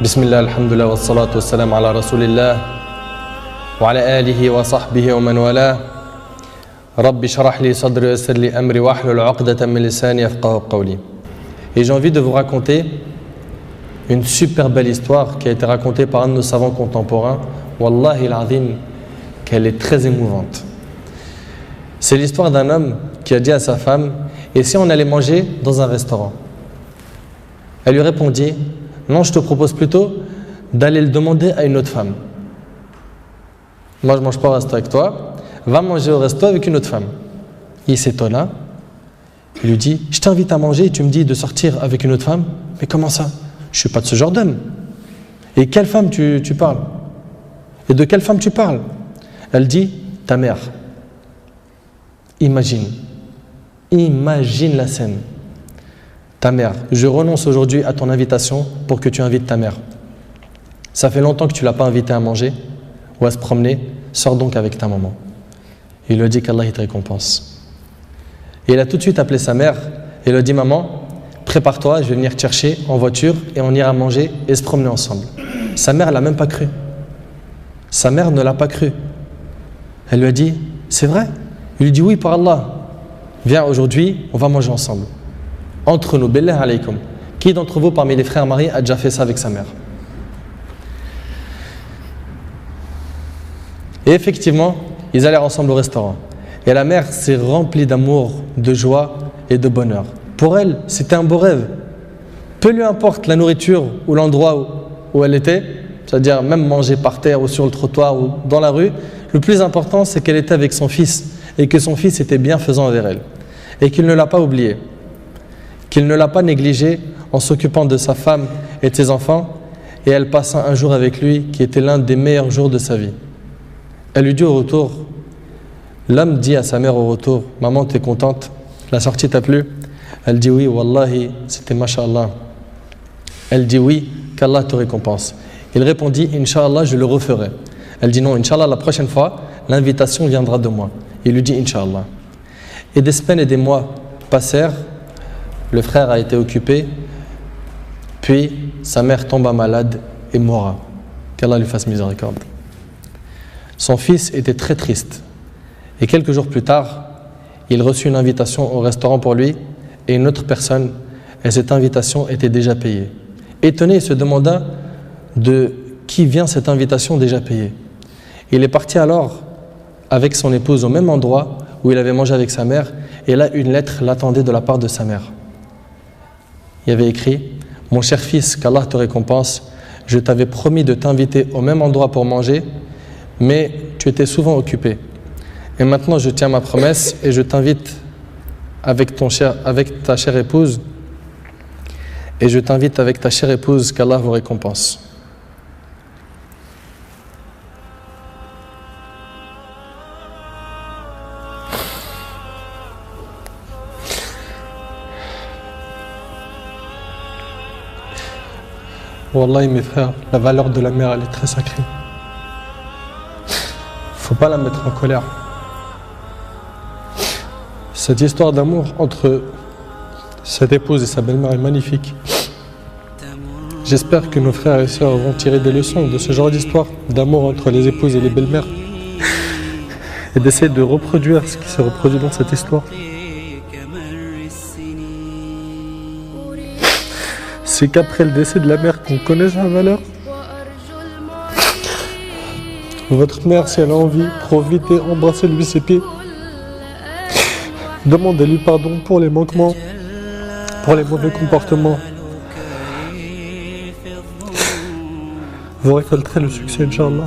Bismillah, alhamdulillah, wa salatu wa salam ala rasulillah wa ala alihi wa sahbihi wa man wala. Rabbi shrah li sadri wa yassir li amri wa hlul 'uqdatan min lisani yafqahu qawli. Et j'ai envie de vous raconter une super belle histoire qui a été racontée par un de nos savants contemporains. Wallahi al-azim, qu'elle est très émouvante. C'est l'histoire d'un homme qui a dit à sa femme: et si on allait manger dans un restaurant? Elle lui répondit: non, je te propose plutôt d'aller le demander à une autre femme. Moi, je ne mange pas au resto avec toi, va manger au resto avec une autre femme. Il s'étonna, il lui dit: je t'invite à manger et tu me dis de sortir avec une autre femme? Mais comment ça? Je ne suis pas de ce genre d'homme. Et quelle femme tu parles? Et de quelle femme tu parles? Elle dit: ta mère. Imagine la scène. Ta mère, je renonce aujourd'hui à ton invitation pour que tu invites ta mère. Ça fait longtemps que tu ne l'as pas invitée à manger ou à se promener, sors donc avec ta maman. Il lui a dit qu'Allah te récompense. Et il a tout de suite appelé sa mère et lui a dit: maman, prépare-toi, je vais venir te chercher en voiture et on ira manger et se promener ensemble. Sa mère ne l'a même pas cru. Sa mère ne l'a pas cru. Elle lui a dit: c'est vrai? Il lui dit: oui, par Allah. Viens aujourd'hui, on va manger ensemble. Entre nous, billah alaykum. Qui d'entre vous parmi les frères mariés a déjà fait ça avec sa mère? Et effectivement, ils allèrent ensemble au restaurant. Et la mère s'est remplie d'amour, de joie et de bonheur. Pour elle, c'était un beau rêve. Peu lui importe la nourriture ou l'endroit où elle était, c'est-à-dire même manger par terre ou sur le trottoir ou dans la rue, le plus important, c'est qu'elle était avec son fils et que son fils était bienfaisant envers elle. Et qu'il ne l'a pas oublié, qu'il ne l'a pas négligé en s'occupant de sa femme et de ses enfants, et elle passa un jour avec lui qui était l'un des meilleurs jours de sa vie. Elle lui dit au retour, l'homme dit à sa mère au retour: maman, t'es contente? La sortie t'a plu? Elle dit: oui, wallahi, c'était masha'Allah. Elle dit: oui, qu'Allah te récompense. Il répondit: Inch'Allah, je le referai. Elle dit: non, Inch'Allah, la prochaine fois, l'invitation viendra de moi. Il lui dit: Inch'Allah. Et des semaines et des mois passèrent, le frère a été occupé, puis sa mère tomba malade et mourra. Qu'Allah lui fasse miséricorde. Son fils était très triste. Et quelques jours plus tard, il reçut une invitation au restaurant pour lui et une autre personne, et cette invitation était déjà payée. Étonné, il se demanda de qui vient cette invitation déjà payée. Il est parti alors avec son épouse au même endroit où il avait mangé avec sa mère, et là une lettre l'attendait de la part de sa mère. Il y avait écrit: mon cher fils, qu'Allah te récompense, je t'avais promis de t'inviter au même endroit pour manger, mais tu étais souvent occupé. Et maintenant je tiens ma promesse et je t'invite avec ta chère épouse, et je t'invite avec ta chère épouse, qu'Allah vous récompense. Wallahi mes frères, la valeur de la mère, elle est très sacrée. Faut pas la mettre en colère. Cette histoire d'amour entre cette épouse et sa belle-mère est magnifique. J'espère que nos frères et sœurs vont tirer des leçons de ce genre d'histoire d'amour entre les épouses et les belles-mères et d'essayer de reproduire ce qui s'est reproduit dans cette histoire. C'est qu'après le décès de la mère qu'on connaît sa valeur. Votre mère, si elle a envie, profitez, embrassez-lui ses pieds. Demandez-lui pardon pour les manquements, pour les mauvais comportements. Vous récolterez le succès, Inch'Allah.